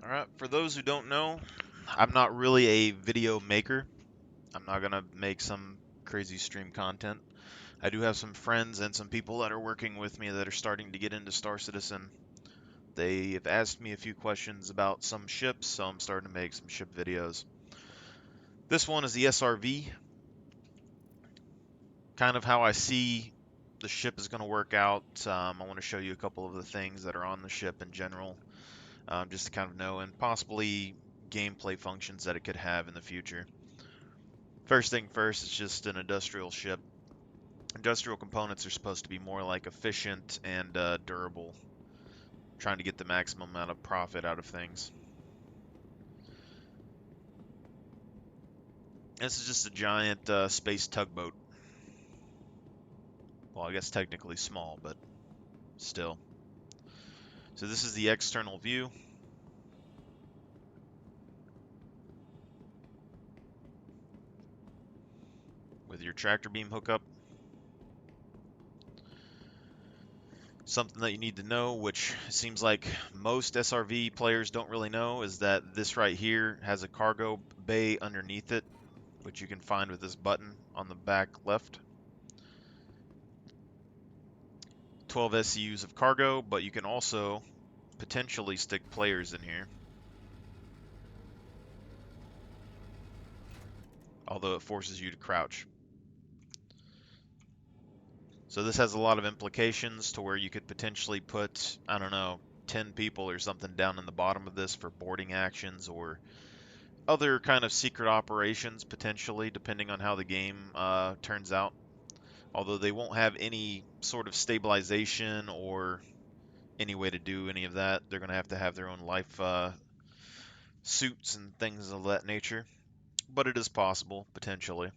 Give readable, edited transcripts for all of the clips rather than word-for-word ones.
Alright, for those who don't know, I'm not really a video maker. I'm not gonna make some crazy stream content. I do have some friends and some people that are working with me that are starting to get into Star Citizen. They have asked me a few questions about some ships, so I'm starting to make some ship videos. This one is the SRV, kind of how I see the ship is going to work out. I want to show you a couple of the things that are on the ship in general, just to kind of know, and possibly gameplay functions that it could have in the future. First thing first, it's just an industrial ship. Industrial components are supposed to be more like efficient and durable, trying to get the maximum amount of profit out of things. This is just a giant space tugboat. Well, I guess technically small, but still. So this is the external view. With your tractor beam hookup. Something that you need to know, which seems like most SRV players don't really know, is that this right here has a cargo bay underneath it, which you can find with this button on the back left. 12 SCUs of cargo, but you can also potentially stick players in here. Although it forces you to crouch. So this has a lot of implications to where you could potentially put, I don't know, 10 people or something down in the bottom of this for boarding actions or other kind of secret operations, potentially, depending on how the game turns out. Although they won't have any sort of stabilization or any way to do any of that. They're going to have their own life suits and things of that nature. But it is possible, potentially,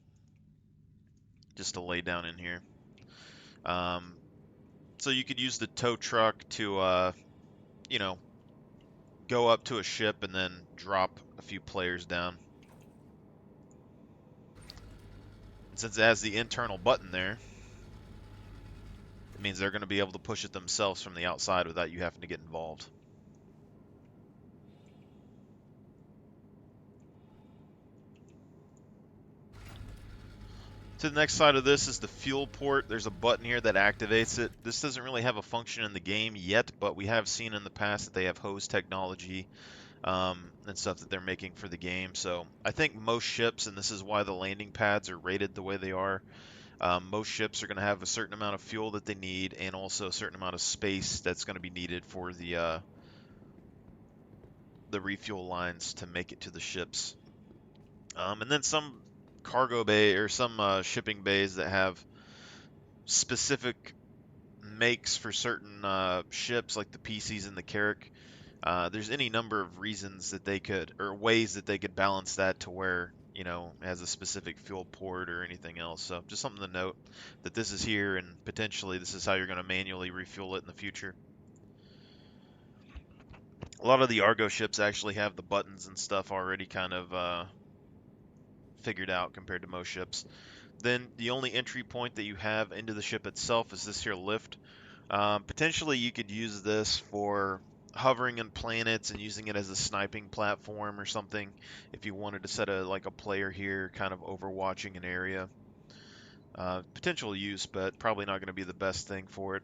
just to lay down in here. So you could use the tow truck to, you know, go up to a ship and then drop a few players down. And since it has the internal button there, it means they're going to be able to push it themselves from the outside without you having to get involved. To the next side of this is the fuel port. There's a button here that activates it. This doesn't really have a function in the game yet, but we have seen in the past that they have hose technology and stuff that they're making for the game. So I think most ships, and this is why the landing pads are rated the way they are, most ships are going to have a certain amount of fuel that they need and also a certain amount of space that's going to be needed for the refuel lines to make it to the ships. And then some cargo bay or some shipping bays that have specific makes for certain ships, like the PCs and the Carrack. There's any number of reasons that they could, or ways that they could balance that to where, you know, it has a specific fuel port or anything else. So just something to note that this is here and potentially this is how you're going to manually refuel it in the future. A lot of the Argo ships actually have the buttons and stuff already kind of figured out compared to most ships. Then the only entry point that you have into the ship itself is this here lift. Potentially you could use this for hovering in planets and using it as a sniping platform or something if you wanted to set like a player here kind of overwatching an area. Potential use, but probably not going to be the best thing for it.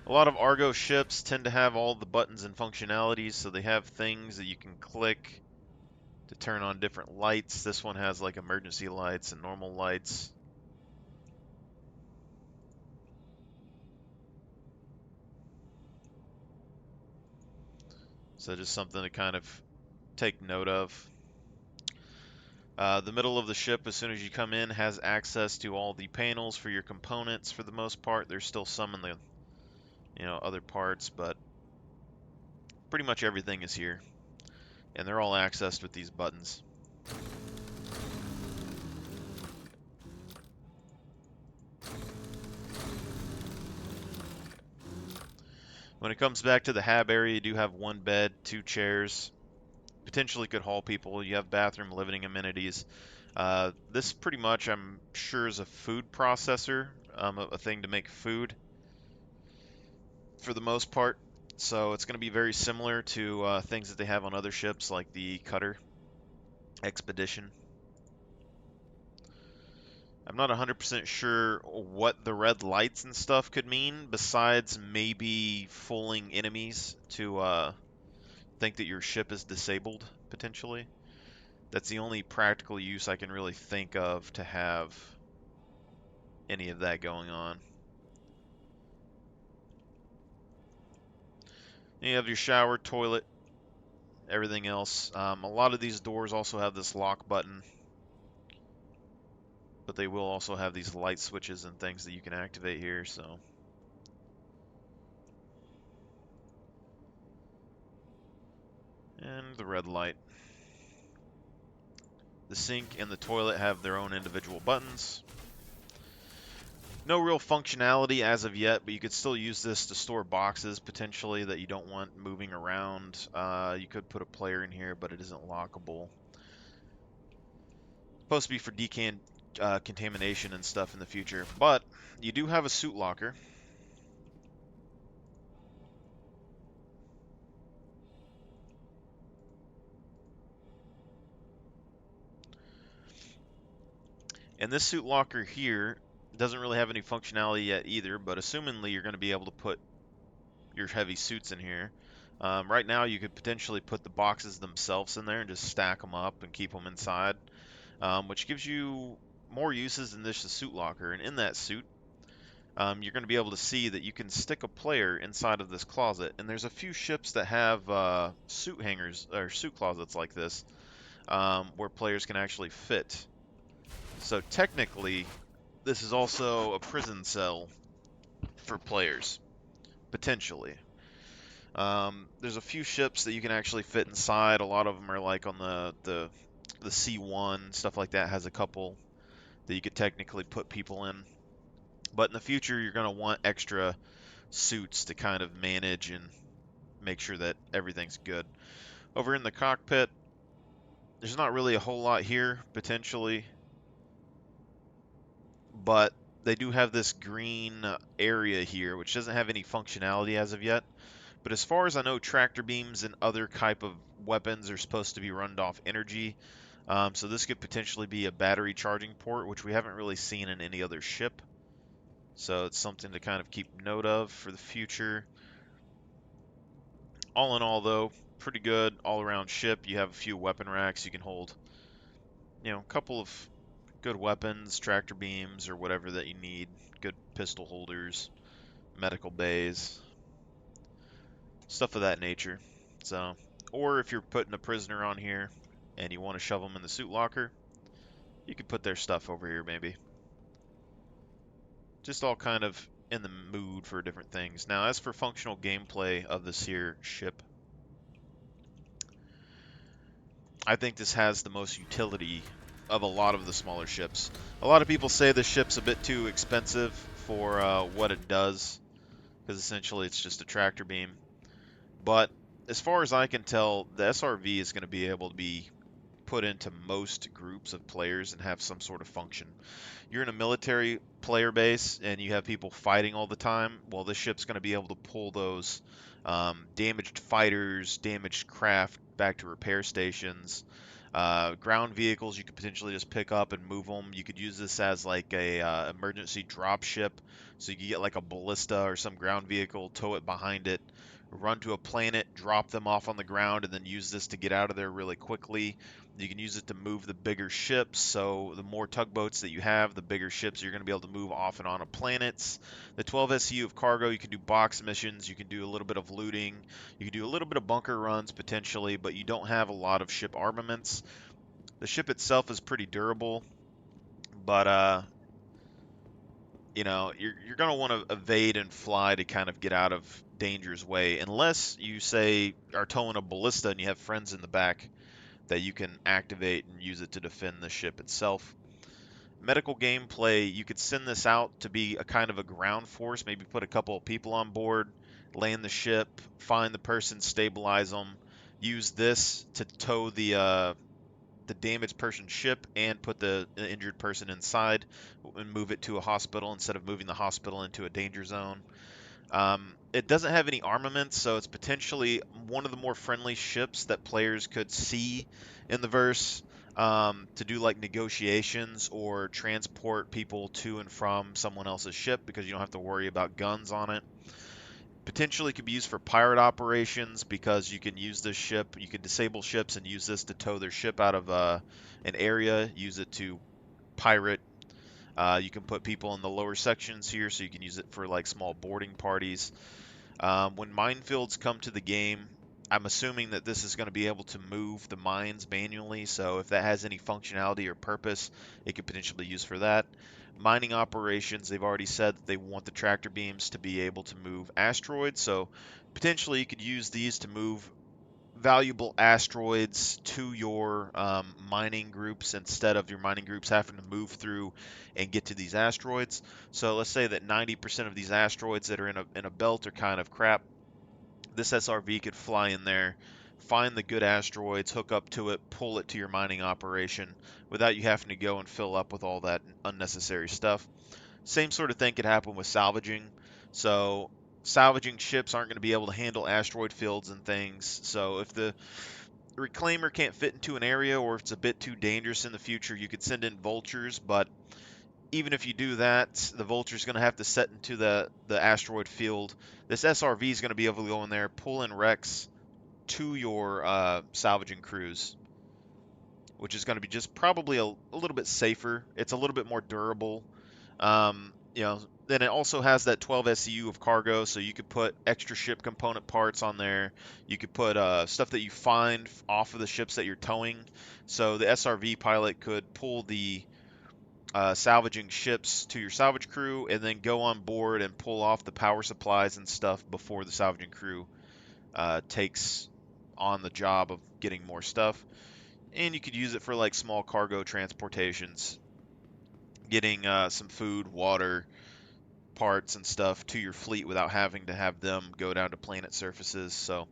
A lot of Argo ships tend to have all the buttons and functionalities, so they have things that you can click to turn on different lights. This one has like emergency lights and normal lights. So just something to kind of take note of. The middle of the ship, as soon as you come in, has access to all the panels for your components for the most part. There's still some in the, other parts, but pretty much everything is here. And they're all accessed with these buttons. When it comes back to the hab area, you do have one bed, 2 chairs. Potentially could haul people. You have bathroom, living amenities. This pretty much, I'm sure, is a food processor a thing to make food for the most part. So it's going to be very similar to things that they have on other ships, like the Cutter Expedition. I'm not 100% sure what the red lights and stuff could mean, besides maybe fooling enemies to think that your ship is disabled, potentially. That's the only practical use I can really think of to have any of that going on. You have your shower, toilet, everything else. A lot of these doors also have this lock button, but they will also have these light switches and things that you can activate here, so. And the red light. The sink and the toilet have their own individual buttons. No real functionality as of yet, but you could still use this to store boxes, potentially, that you don't want moving around. You could put a player in here, but it isn't lockable. Supposed to be for contamination and stuff in the future, but you do have a suit locker. And this suit locker here doesn't really have any functionality yet either, but assumingly you're going to be able to put your heavy suits in here. Right now you could potentially put the boxes themselves in there and just stack them up and keep them inside, which gives you more uses than just a suit locker. And in that suit, you're going to be able to see that you can stick a player inside of this closet. And there's a few ships that have suit hangers or suit closets like this, where players can actually fit. So technically, this is also a prison cell for players, potentially. There's a few ships that you can actually fit inside. A lot of them are like on the C1, stuff like that has a couple that you could technically put people in. But in the future, you're going to want extra suits to kind of manage and make sure that everything's good. Over in the cockpit, there's not really a whole lot here, potentially. But they do have this green area here, which doesn't have any functionality as of yet. But as far as I know, tractor beams and other type of weapons are supposed to be run off energy. So this could potentially be a battery charging port, which we haven't really seen in any other ship. So it's something to kind of keep note of for the future. All in all, though, pretty good all-around ship. You have a few weapon racks. You can hold, a couple of good weapons, tractor beams, or whatever that you need. Good pistol holders, medical bays, stuff of that nature. So, or if you're putting a prisoner on here and you want to shove them in the suit locker, you could put their stuff over here maybe. Just all kind of in the mood for different things. Now, as for functional gameplay of this here ship, I think this has the most utility of a lot of the smaller ships. A lot of people say this ship's a bit too expensive for what it does, because essentially it's just a tractor beam. But as far as I can tell, the SRV is going to be able to be put into most groups of players and have some sort of function. You're in a military player base and you have people fighting all the time. Well, this ship's going to be able to pull those damaged fighters, damaged craft back to repair stations. Ground vehicles you could potentially just pick up and move them. You could use this as like a emergency drop ship, so you could get like a ballista or some ground vehicle, tow it behind it, run to a planet, drop them off on the ground, and then use this to get out of there really quickly. You can use it to move the bigger ships, so the more tugboats that you have, the bigger ships you're going to be able to move off and on of planets. The 12 SCU of cargo, you can do box missions, you can do a little bit of looting, you can do a little bit of bunker runs potentially, but you don't have a lot of ship armaments. The ship itself is pretty durable, but you're going to want to evade and fly to kind of get out of danger's way, unless you, say, are towing a ballista and you have friends in the back that you can activate and use it to defend the ship itself. Medical gameplay, you could send this out to be a kind of a ground force, maybe put a couple of people on board, land the ship, find the person, stabilize them, use this to tow the the damaged person's ship and put the injured person inside and move it to a hospital instead of moving the hospital into a danger zone. It doesn't have any armaments, so it's potentially one of the more friendly ships that players could see in the verse, to do like negotiations or transport people to and from someone else's ship because you don't have to worry about guns on it. Potentially could be used for pirate operations because you can use this ship, you can disable ships and use this to tow their ship out of an area, use it to pirate. You can put people in the lower sections here, so you can use it for like small boarding parties. When minefields come to the game, I'm assuming that this is going to be able to move the mines manually, so if that has any functionality or purpose, it could potentially be used for that. Mining operations, they've already said that they want the tractor beams to be able to move asteroids, so potentially you could use these to move valuable asteroids to your mining groups instead of your mining groups having to move through and get to these asteroids. So let's say that 90% of these asteroids that are in a belt are kind of crap. This SRV could fly in there, find the good asteroids, hook up to it, pull it to your mining operation without you having to go and fill up with all that unnecessary stuff. Same sort of thing could happen with salvaging. So salvaging ships aren't going to be able to handle asteroid fields and things. So if the reclaimer can't fit into an area or if it's a bit too dangerous in the future, you could send in vultures, but even if you do that, the vulture's going to have to set into the asteroid field. This SRV is going to be able to go in there, pull in wrecks to your salvaging crews, which is going to be just probably a little bit safer. It's a little bit more durable. Then it also has that 12 SCU of cargo, so you could put extra ship component parts on there. You could put stuff that you find off of the ships that you're towing. So the SRV pilot could pull the salvaging ships to your salvage crew and then go on board and pull off the power supplies and stuff before the salvaging crew takes on the job of getting more stuff. And you could use it for like small cargo transportations, getting some food, water, parts and stuff to your fleet without having to have them go down to planet surfaces. So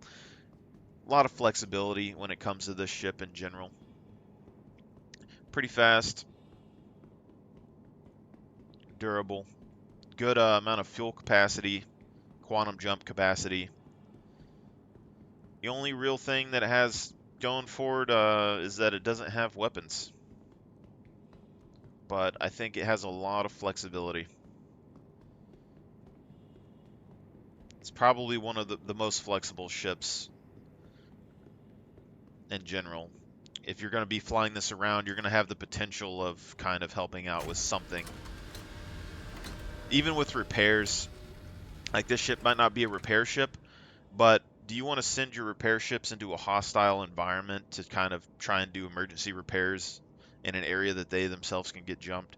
a lot of flexibility when it comes to this ship in general. Pretty fast, durable, good amount of fuel capacity, quantum jump capacity. The only real thing that it has going for it is that it doesn't have weapons. But I think it has a lot of flexibility. It's probably one of the most flexible ships in general. If you're going to be flying this around, you're going to have the potential of kind of helping out with something. Even with repairs, like this ship might not be a repair ship, but do you want to send your repair ships into a hostile environment to kind of try and do emergency repairs in an area that they themselves can get jumped?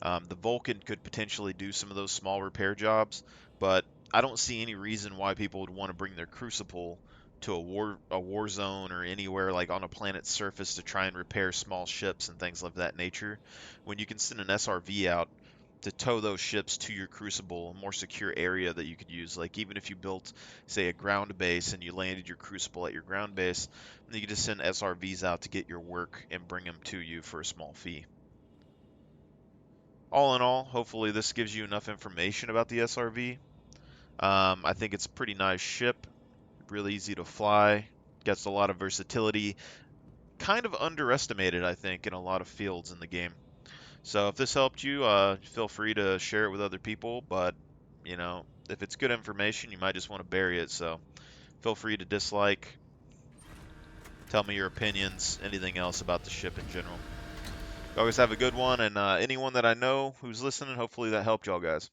The Vulcan could potentially do some of those small repair jobs, but I don't see any reason why people would want to bring their Crucible to a war zone or anywhere like on a planet's surface to try and repair small ships and things of that nature, when you can send an SRV out to tow those ships to your Crucible, a more secure area that you could use. Like even if you built, say, a ground base and you landed your Crucible at your ground base, then you could just send SRVs out to get your work and bring them to you for a small fee. All in all, hopefully this gives you enough information about the SRV. I think it's a pretty nice ship, really easy to fly, gets a lot of versatility, kind of underestimated, I think, in a lot of fields in the game. So if this helped you, feel free to share it with other people, but, if it's good information, you might just want to bury it, so feel free to dislike, tell me your opinions, anything else about the ship in general. You always have a good one, and anyone that I know who's listening, hopefully that helped y'all guys.